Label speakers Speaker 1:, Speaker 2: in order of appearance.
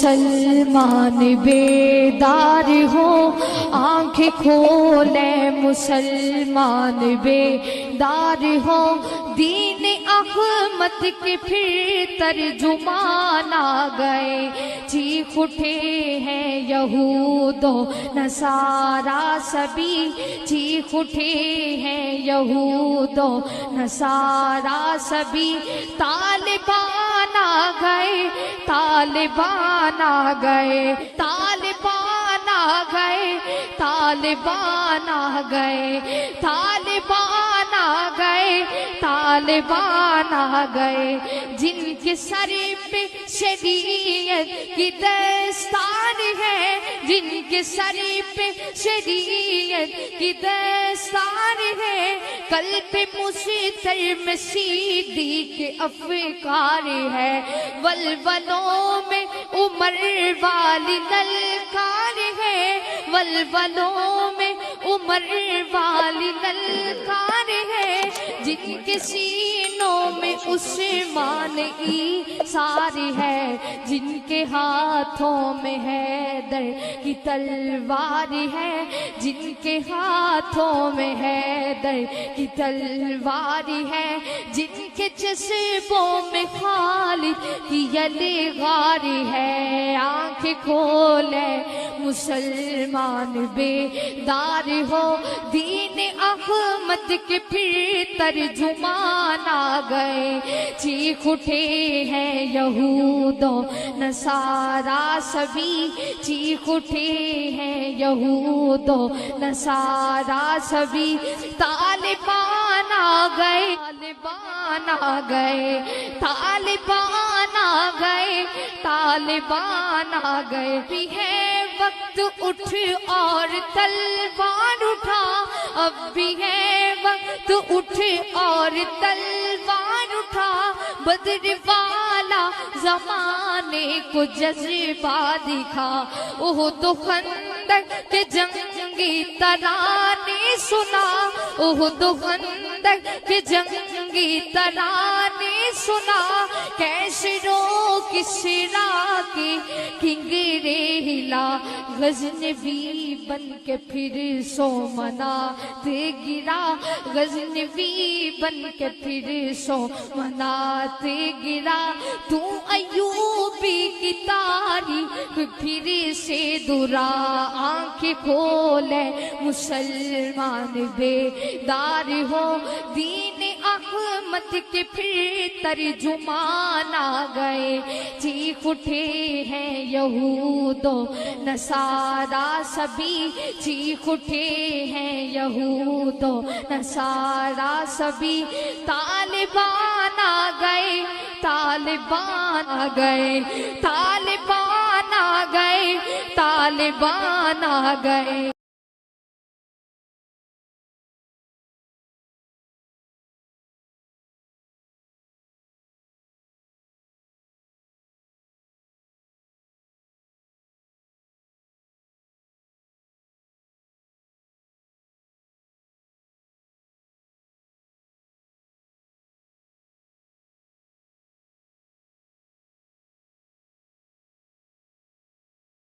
Speaker 1: مسلمان بیدار ہو، آنکھیں کھولے مسلمان بیدار ہو، دین احمد کے پھر ترجمان آ گئے، چیخ اٹھے ہیں یہود و نصارا سبھی، چیخ اٹھے ہیں یہود و نصارا سبھی، طالبان آ گئے، طالبان آ گئے، طالبان آ گئے، طالبان آ گئے، طالبان آ گئے، طالبان آ گئے، جن کے سر پہ شریعت کی دستار ہے، جن کے سر پہ شریعت کی دستار ہے، قلب مستر میں صدیق افکار ہے، ولولوں میں عمر والی للکار ہے، ولولوں میں عمر والی للکار ہے، جن کے سینوں میں عثمان ایثار ہے، جن کے ہاتھوں میں حیدر کی تلوار ہے، جن کے ہاتھوں میں حیدر کی تلوار ہے، جن کے جذبوں میں خالد کی یلغار ہے، آنکھیں کھولے مسلمان بیدار ہو، دین احمد کے پھر ترجمان آ گئے، چیخ اٹھے ہیں یہود و نصارا سبھی، چیخ اٹھے ہیں یہود و نصارا سبھی، طالبان آ گئے، طالبان آ گئے، طالبان آ گئے، طالبان آ گئے، بھی ہے وقت اٹھ اور تلوار اٹھا، اب بھی ہے وقت اٹھ اور تلوار اٹھا، بدر والا زمانے کو جذبہ دکھا، احد و خندق کے جنگی ترانے سنا، احد و خندق کے جنگی ترانے سنا، کیسرو کسرا کی کنگرے ہلا، غزنوی بن کے پھر سو مناتے گرا، غزنوی بن کے پھر سو مناتے گرا، تو ایوبی کی تاریخ پھر سے درا، آنکھیں کھولے مسلمان بیدار ہو، دین احمد کے پھر ترجمان آ گئے، چیخ اٹھے ہیں یہود و نصارا سبھی، چیخ اٹھے ہیں یہود و نصارا سبھی، طالبان آ گئے، طالبان آ گئے، طالبان آ گئے، طالبان آ گئے۔